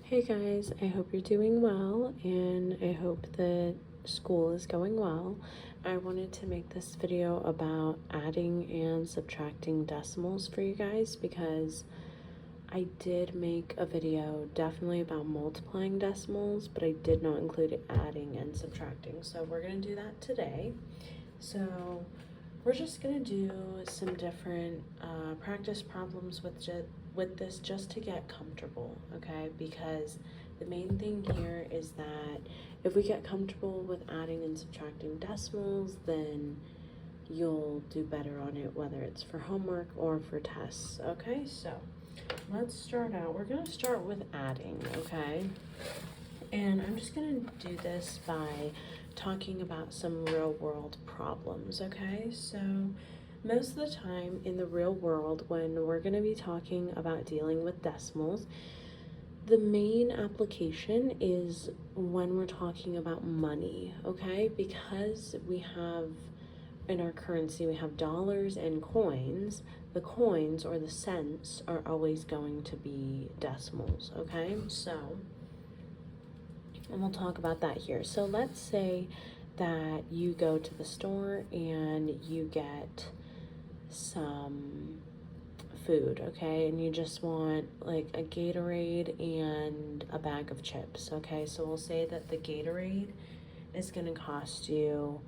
Hey guys, I hope you're doing well and I hope that school is going well. I wanted to make this video about adding and subtracting decimals for you guys because I did make a video definitely about multiplying decimals, but I did not include adding and subtracting. So we're going to do that today. So we're just going to do some different practice problems with this just to get comfortable, okay? Because the main thing here is that if we get comfortable with adding and subtracting decimals, then you'll do better on it, whether it's for homework or for tests, okay? So let's start out. We're going to start with adding, okay? And I'm just going to do this by talking about some real world problems, okay? So most of the time in the real world, when we're going to be talking about dealing with decimals, the main application is when we're talking about money, okay? Because we have, in our currency, we have dollars and coins. The coins, or the cents, are always going to be decimals, okay? So, and we'll talk about that here. So let's say that you go to the store and you get some food, okay, and you just want like a Gatorade and a bag of chips, okay? So we'll say that the Gatorade is going to cost you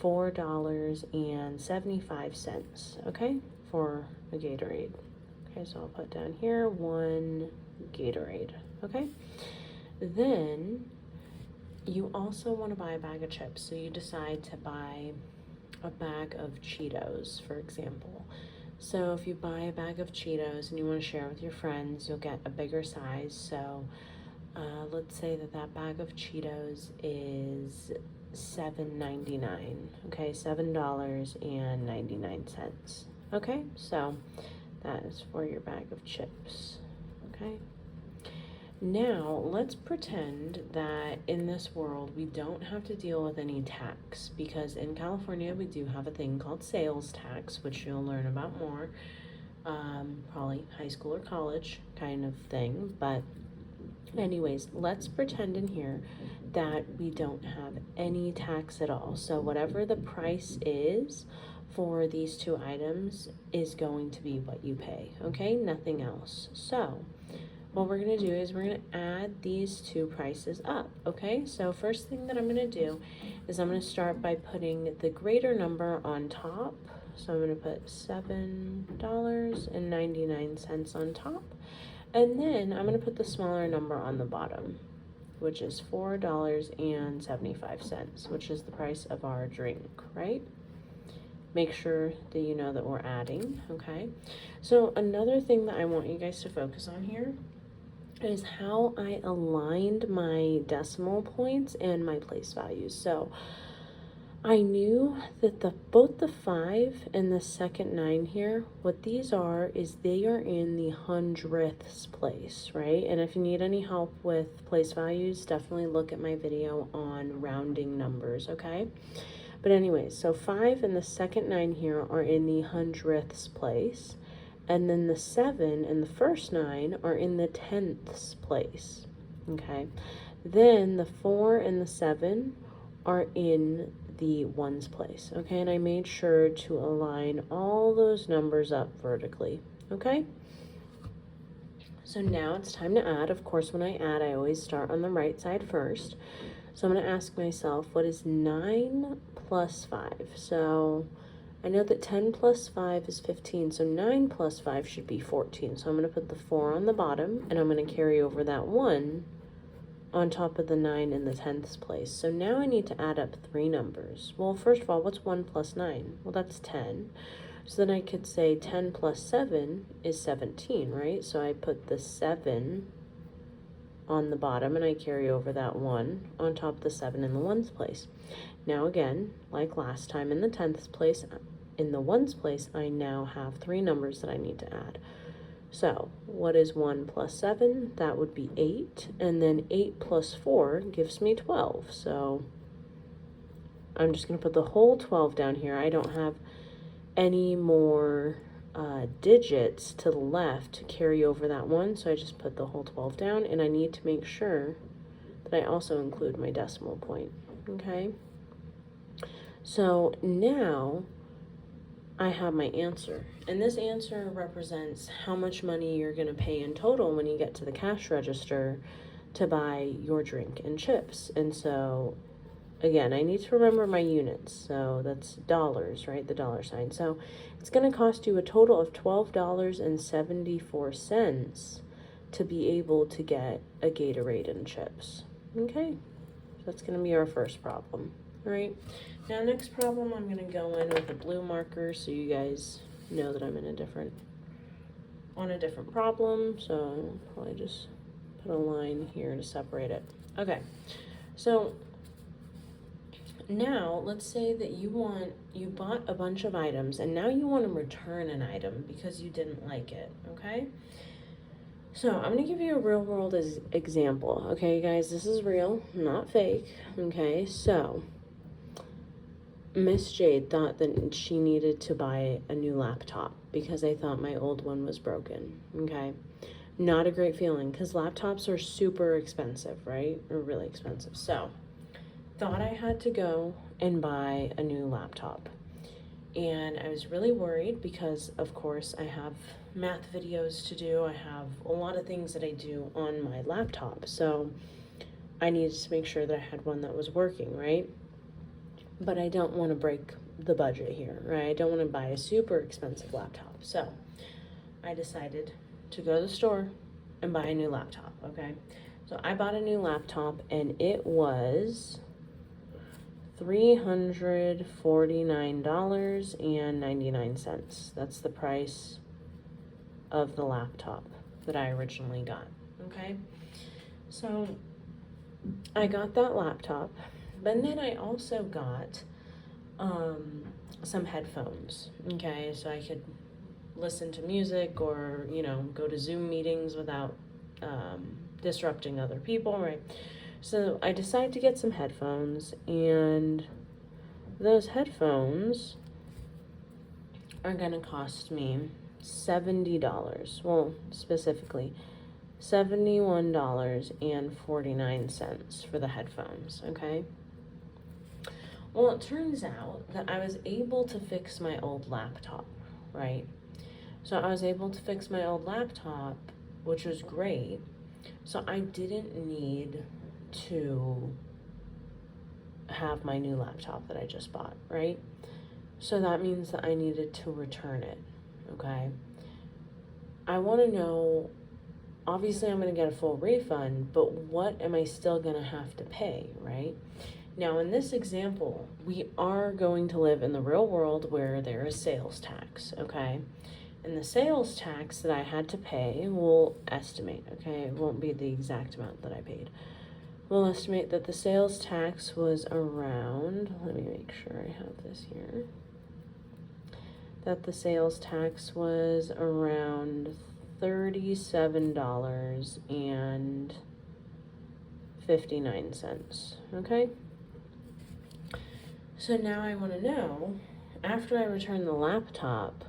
$4.75, okay, for a Gatorade. Okay, so I'll put down here 1 Gatorade, okay? Then you also want to buy a bag of chips, so you decide to buy a bag of Cheetos, for example. So if you buy a bag of Cheetos and you want to share with your friends, you'll get a bigger size. So let's say that that bag of Cheetos is $7.99. Okay, $7.99. Okay, so that is for your bag of chips. Okay. Now, let's pretend that in this world we don't have to deal with any tax, because in California we do have a thing called sales tax, which you'll learn about more, probably high school or college kind of thing. But anyways, let's pretend in here that we don't have any tax at all. So whatever the price is for these two items is going to be what you pay, okay? Nothing else. So what we're going to do is we're going to add these two prices up, okay? So first thing that I'm going to do is I'm going to start by putting the greater number on top. So I'm going to put $7.99 on top. And then I'm going to put the smaller number on the bottom, which is $4.75, which is the price of our drink, right? Make sure that you know that we're adding, okay? So another thing that I want you guys to focus on here is how I aligned my decimal points and my place values. So I knew that both the 5 and the second 9 here, what these are is they are in the hundredths place, right? And if you need any help with place values, definitely look at my video on rounding numbers, okay? But anyways, so 5 and the second 9 here are in the hundredths place. And then the 7 and the first 9 are in the tenths place, okay? Then the 4 and the 7 are in the ones place, okay? And I made sure to align all those numbers up vertically, okay? So now it's time to add. Of course, when I add, I always start on the right side first. So I'm going to ask myself, what is 9 plus 5? So I know that 10 plus 5 is 15, so 9 plus 5 should be 14. So I'm going to put the 4 on the bottom, and I'm going to carry over that 1 on top of the 9 in the tenths place. So now I need to add up 3 numbers. Well, first of all, what's 1 plus 9? Well, that's 10. So then I could say 10 plus 7 is 17, right? So I put the 7 on the bottom, and I carry over that 1 on top of the 7 in the ones place. Now again, like last time in the tenths place, in the ones place, I now have 3 numbers that I need to add. So what is 1 plus 7? That would be 8. And then 8 plus 4 gives me 12. So I'm just going to put the whole 12 down here. I don't have any more digits to the left to carry over that one, so I just put the whole 12 down, and I need to make sure that I also include my decimal point, okay? So now I have my answer, and this answer represents how much money you're going to pay in total when you get to the cash register to buy your drink and chips. And so again, I need to remember my units, so that's dollars, right, the dollar sign. So it's going to cost you a total of $12.74 to be able to get a Gatorade and chips, okay? So that's going to be our first problem, all right? Now, next problem, I'm going to go in with a blue marker so you guys know that I'm in on a different problem. So I'll probably just put a line here to separate it. Okay, so now let's say that you bought a bunch of items and now you want to return an item because you didn't like it, okay? So I'm going to give you a real world example, okay, guys? This is real, not fake, okay? So Miss Jade thought that she needed to buy a new laptop because I thought my old one was broken, okay? Not a great feeling because laptops are super expensive, right? Or really expensive. So thought I had to go and buy a new laptop. And I was really worried because, of course, I have math videos to do. I have a lot of things that I do on my laptop. So I needed to make sure that I had one that was working, right? But I don't want to break the budget here, right? I don't want to buy a super expensive laptop. So I decided to go to the store and buy a new laptop, okay? So I bought a new laptop and it was $349.99. That's the price of the laptop that I originally got, okay? So I got that laptop, but then I also got some headphones, okay? So I could listen to music or, go to Zoom meetings without disrupting other people, right? So I decided to get some headphones, and those headphones are going to cost me $70. Well, specifically, $71.49 for the headphones, okay? Well, it turns out that I was able to fix my old laptop, right? So I was able to fix my old laptop, which was great. So I didn't need to have my new laptop that I just bought, right? So that means that I needed to return it, okay? I want to know, obviously I'm going to get a full refund, but what am I still going to have to pay, right? Now, in this example, we are going to live in the real world where there is sales tax, okay? And the sales tax that I had to pay, we'll estimate, okay? It won't be the exact amount that I paid. We'll estimate that the sales tax was around, let me make sure I have this here, that the sales tax was around $37.59, okay? So now I want to know, after I return the laptop,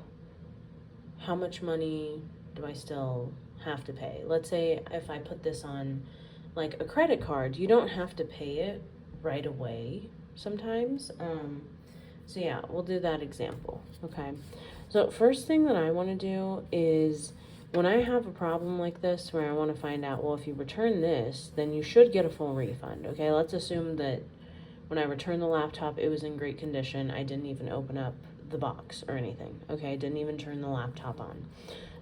how much money do I still have to pay? Let's say if I put this on like a credit card, you don't have to pay it right away sometimes. So yeah, we'll do that example, okay? So first thing that I want to do is when I have a problem like this where I want to find out, well, if you return this, then you should get a full refund, okay? Let's assume that when I returned the laptop, it was in great condition. I didn't even open up the box or anything, okay? I didn't even turn the laptop on.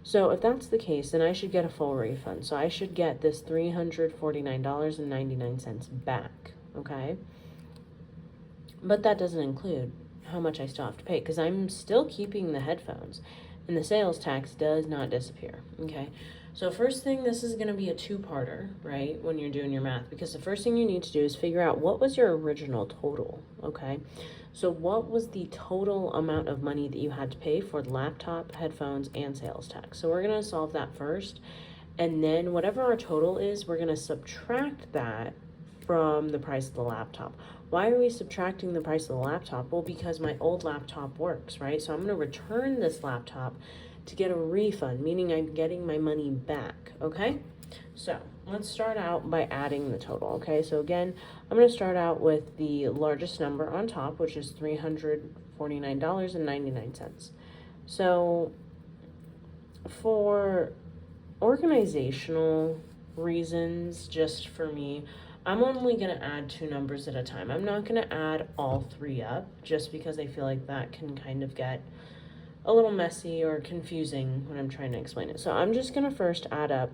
So if that's the case, then I should get a full refund. So I should get this $349.99 back, okay? But that doesn't include how much I still have to pay because I'm still keeping the headphones and the sales tax does not disappear, okay? So first thing, this is going to be a two-parter, right, when you're doing your math, because the first thing you need to do is figure out what was your original total, okay? So what was the total amount of money that you had to pay for the laptop, headphones, and sales tax? So we're going to solve that first, and then whatever our total is, we're going to subtract that from the price of the laptop. Why are we subtracting the price of the laptop? Well, because my old laptop works, right? So I'm going to return this laptop to get a refund, meaning I'm getting my money back, okay? So let's start out by adding the total, okay? So again, I'm going to start out with the largest number on top, which is $349.99. So for organizational reasons, just for me, I'm only going to add 2 numbers at a time. I'm not going to add all 3 up, just because I feel like that can kind of get a little messy or confusing when I'm trying to explain it. So I'm just going to first add up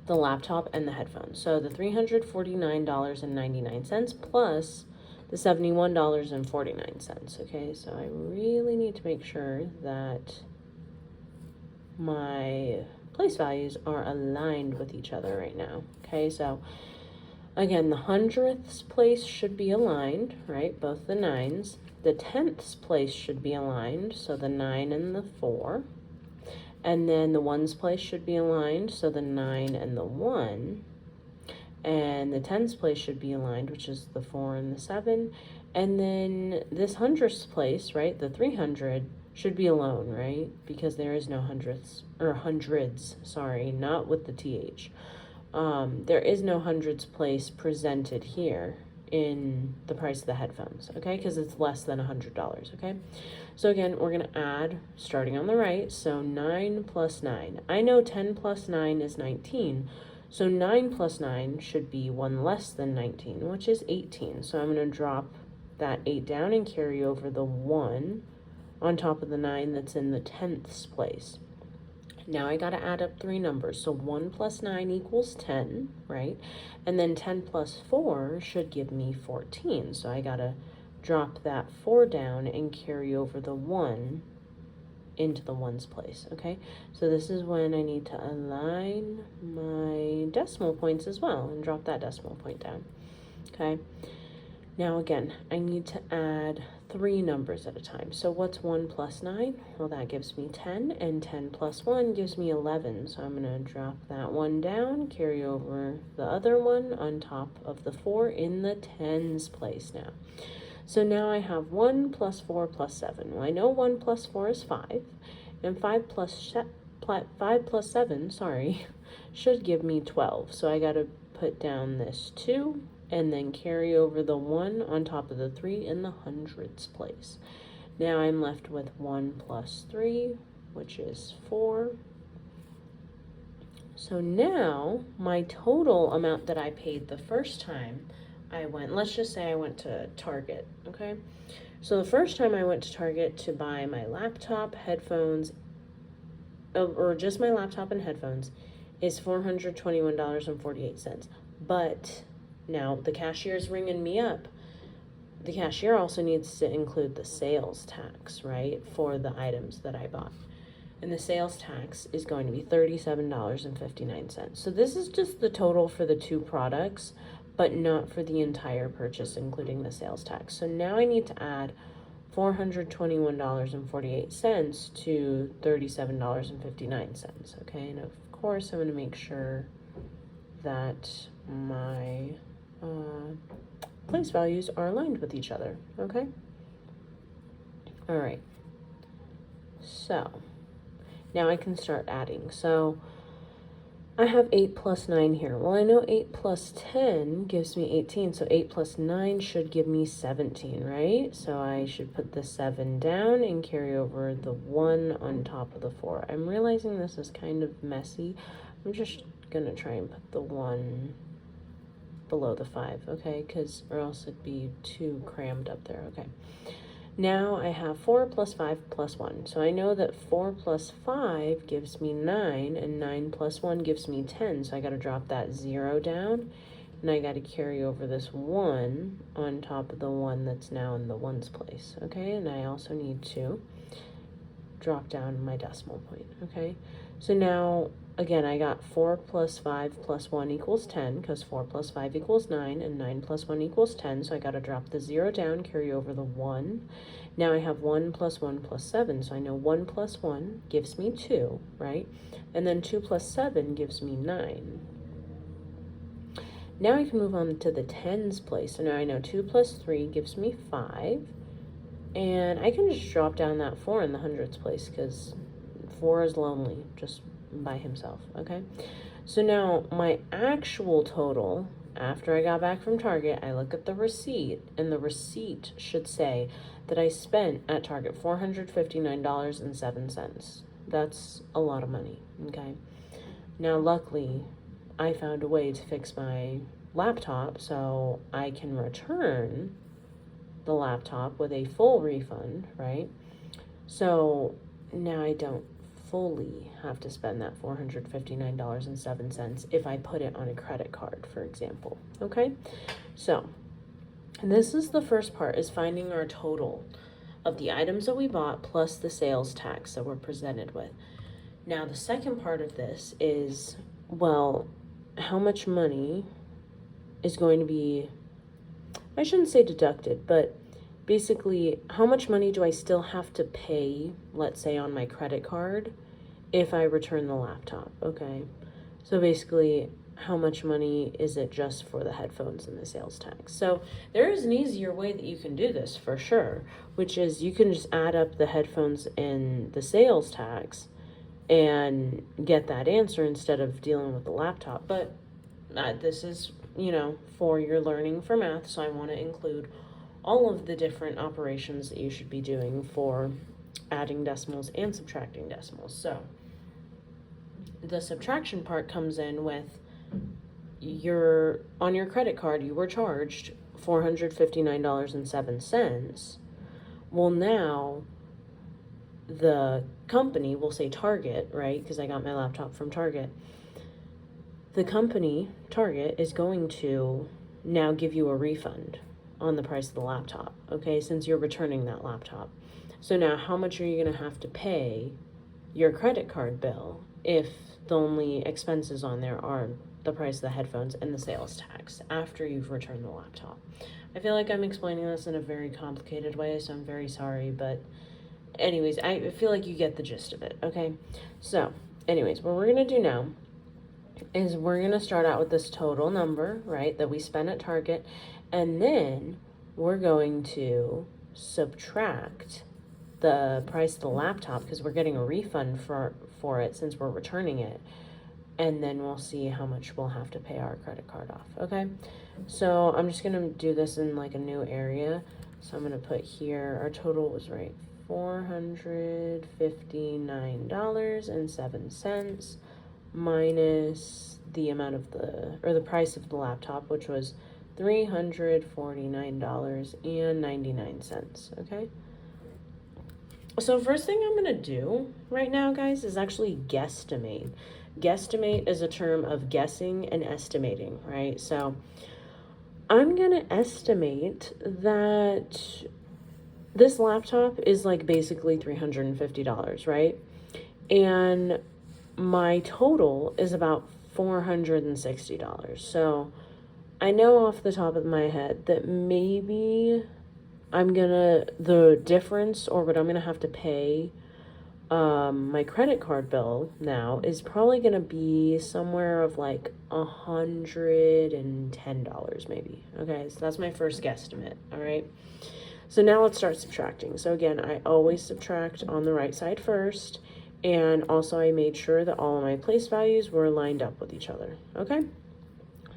the laptop and the headphones. So the $349.99 plus the $71.49. Okay, so I really need to make sure that my place values are aligned with each other right now. Okay, so again, the hundredths place should be aligned, right? Both the 9s. The tenths place should be aligned, so the 9 and the 4. And then the ones place should be aligned, so the 9 and the 1. And the tens place should be aligned, which is the 4 and the 7. And then this hundredths place, right, the 300, should be alone, right? Because there is no hundredths, or hundreds, sorry, not with the TH. There is no hundreds place presented here in the price of the headphones, okay? Because it's less than $100, okay? So again, we're going to add, starting on the right, so 9 plus 9. I know 10 plus 9 is 19, so 9 plus 9 should be 1 less than 19, which is 18. So I'm going to drop that 8 down and carry over the 1 on top of the 9 that's in the tenths place. Now I got to add up 3 numbers. So 1 plus 9 equals 10, right? And then 10 plus 4 should give me 14. So I got to drop that 4 down and carry over the 1 into the ones place, okay? So this is when I need to align my decimal points as well and drop that decimal point down, okay? Now again, I need to add 3 numbers at a time. So what's 1 plus 9? Well, that gives me 10, and 10 plus 1 gives me 11. So I'm going to drop that 1 down, carry over the other one on top of the 4 in the tens place now. So now I have 1 plus 4 plus 7. Well, I know 1 plus 4 is 5, and 5 plus 7, sorry, should give me 12. So I got to put down this 2, and then carry over the 1 on top of the 3 in the hundreds place. Now I'm left with 1 plus 3, which is 4. So now my total amount that I paid the first time I went, let's just say I went to Target, okay? So the first time I went to Target to buy my laptop, headphones, or just my laptop and headphones, is $421.48. But now the cashier is ringing me up. The cashier also needs to include the sales tax, right, for the items that I bought. And the sales tax is going to be $37.59. So this is just the total for the 2 products, but not for the entire purchase, including the sales tax. So now I need to add $421.48 to $37.59, okay? And of course, I'm going to make sure that my place values are aligned with each other, okay? All right. So now I can start adding. So I have 8 plus 9 here. Well, I know 8 plus 10 gives me 18, so 8 plus 9 should give me 17, right? So I should put the 7 down and carry over the 1 on top of the 4. I'm realizing this is kind of messy. I'm just going to try and put the 1 below the 5, okay? Or else it'd be too crammed up there, okay? Now I have 4 plus 5 plus 1. So I know that 4 plus 5 gives me 9, and 9 plus 1 gives me 10. So I got to drop that 0 down, and I got to carry over this 1 on top of the 1 that's now in the ones place, okay? And I also need to drop down my decimal point, okay? So now, again, I got 4 plus 5 plus 1 equals 10, because 4 plus 5 equals 9, and 9 plus 1 equals 10, so I got to drop the 0 down, carry over the 1. Now I have 1 plus 1 plus 7, so I know 1 plus 1 gives me 2, right? And then 2 plus 7 gives me 9. Now I can move on to the tens place. So now I know 2 plus 3 gives me 5, and I can just drop down that 4 in the hundreds place, because 4 is lonely, just by himself, okay? So now my actual total, after I got back from Target, I look at the receipt, and the receipt should say that I spent at Target $459.07. That's a lot of money, okay? Now, luckily, I found a way to fix my laptop so I can return the laptop with a full refund, right? So now I don't fully have to spend that $459.07 if I put it on a credit card, for example, okay? So this is the first part, is finding our total of the items that we bought plus the sales tax that we're presented with. Now, the second part of this is, well, how much money is going to be, I shouldn't say deducted, but basically, how much money do I still have to pay, let's say, on my credit card if I return the laptop, okay? So basically, how much money is it just for the headphones and the sales tax? So there is an easier way that you can do this for sure, which is you can just add up the headphones and the sales tax and get that answer instead of dealing with the laptop. But this is, for your learning for math, so I want to include all of the different operations that you should be doing for adding decimals and subtracting decimals. So the subtraction part comes in with on your credit card, you were charged $459.07. Well, now the company, will say Target, right? Because I got my laptop from Target. The company, Target, is going to now give you a refund on the price of the laptop, okay, since you're returning that laptop. So now how much are you going to have to pay your credit card bill if the only expenses on there are the price of the headphones and the sales tax after you've returned the laptop? I feel like I'm explaining this in a very complicated way, so I'm very sorry, but anyways, I feel like you get the gist of it, okay? So anyways, what we're going to do now is we're going to start out with this total number, right, that we spent at Target, and then we're going to subtract the price of the laptop because we're getting a refund for it since we're returning it, and then we'll see how much we'll have to pay our credit card off, okay? So I'm just going to do this in like a new area. So I'm going to put here, our total was right, $459.07 minus the amount of the price of the laptop, which was $349.99, okay? So first thing I'm gonna do right now, guys, is actually guesstimate. Guesstimate is a term of guessing and estimating, right? So I'm gonna estimate that this laptop is like basically $350, right? And my total is about $460. So I know off the top of my head that maybe the difference, or what I'm gonna have to pay my credit card bill now, is probably gonna be somewhere of like $110 maybe. Okay, so that's my first guesstimate. All right, so now let's start subtracting. So again, I always subtract on the right side first, and also I made sure that all of my place values were lined up with each other. Okay,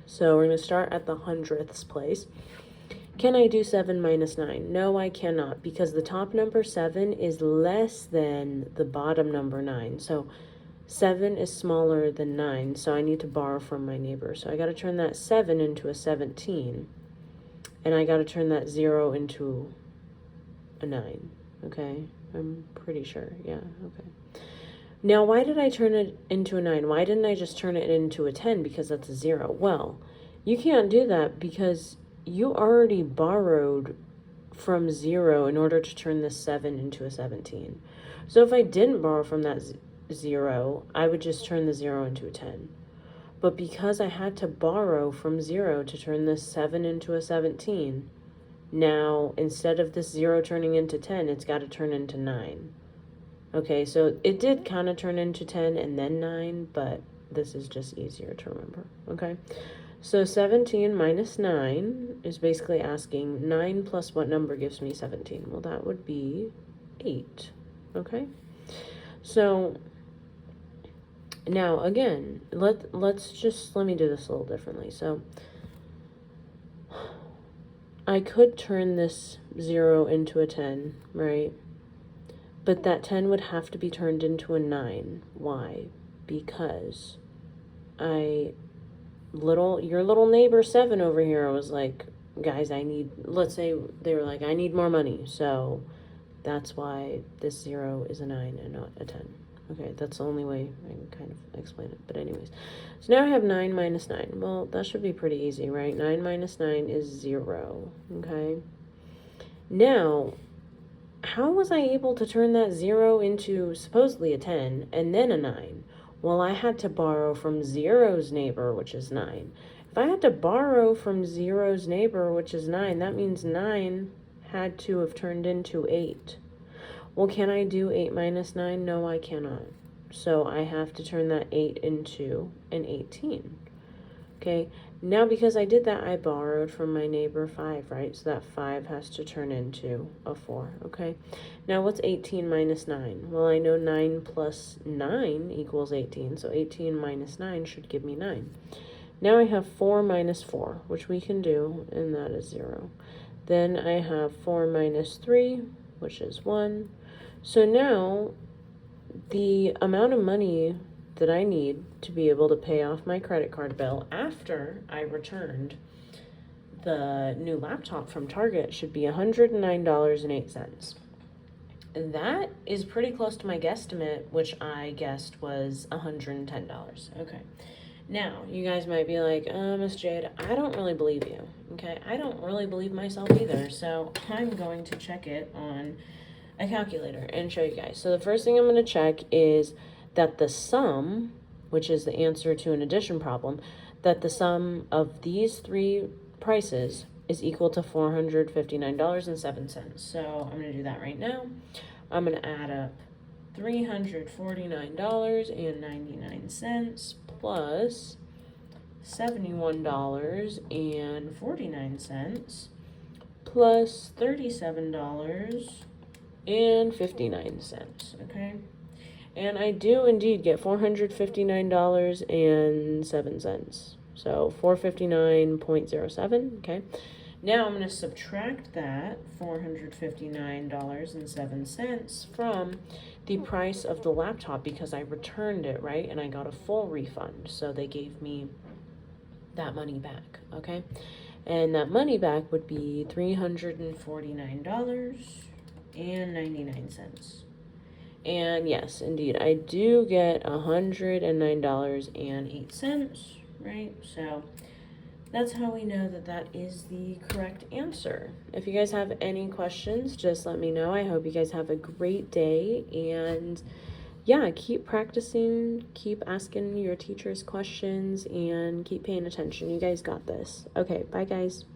so we're going to start at the hundredths place. Can I do 7 minus 9? No, I cannot, because the top number 7 is less than the bottom number 9. So 7 is smaller than 9, so I need to borrow from my neighbor. So I got to turn that 7 into a 17, and I got to turn that 0 into a 9. Okay, I'm pretty sure. Yeah, okay. Now, why did I turn it into a 9? Why didn't I just turn it into a 10? Because that's a 0. Well, you can't do that because you already borrowed from 0 in order to turn this 7 into a 17. So if I didn't borrow from that 0, I would just turn the 0 into a 10. But because I had to borrow from 0 to turn this 7 into a 17, now instead of this 0 turning into 10, it's got to turn into 9. Okay, so it did kind of turn into 10 and then 9, but this is just easier to remember, okay? So 17 minus 9 is basically asking 9 plus what number gives me 17? Well, that would be 8, okay? So Now, again, let me do this a little differently. So, I could turn this 0 into a 10, right? But that 10 would have to be turned into a 9. Why? Because your little neighbor 7 over here was like, guys, let's say they were like, I need more money. So that's why this 0 is a 9 and not a 10. Okay, that's the only way I can kind of explain it. But anyways, so now I have 9 minus 9. Well, that should be pretty easy, right? 9 minus 9 is 0, okay? Now, how was I able to turn that 0 into supposedly a 10 and then a 9? Well, I had to borrow from 0's neighbor, which is 9. If I had to borrow from 0's neighbor, which is 9, that means 9 had to have turned into 8. Well, can I do 8 minus 9? No, I cannot. So I have to turn that 8 into an 18. Okay, now because I did that, I borrowed from my neighbor 5, right? So that 5 has to turn into a 4, okay? Now what's 18 minus 9? Well, I know 9 plus 9 equals 18, so 18 minus 9 should give me 9. Now I have 4 minus 4, which we can do, and that is 0. Then I have 4 minus 3, which is 1. So now the amount of money that I need to be able to pay off my credit card bill after I returned the new laptop from Target should be $109.08. That is pretty close to my guesstimate, which I guessed was $110. Okay. Now, you guys might be like, Miss Jade, I don't really believe you. Okay, I don't really believe myself either. So I'm going to check it on a calculator and show you guys. So the first thing I'm going to check is that the sum, which is the answer to an addition problem, that the sum of these three prices is equal to $459.07. So I'm going to do that right now. I'm going to add up $349.99 plus $71.49 plus $37.59, okay? And I do indeed get $459.07. So 459.07, okay? Now I'm going to subtract that $459.07 from the price of the laptop because I returned it, right? And I got a full refund. So they gave me that money back, okay? And that money back would be $349.99. And yes, indeed, I do get $109.08, right? So that's how we know that that is the correct answer. If you guys have any questions, just let me know. I hope you guys have a great day. And yeah, keep practicing, keep asking your teachers questions, and keep paying attention. You guys got this. Okay, bye guys.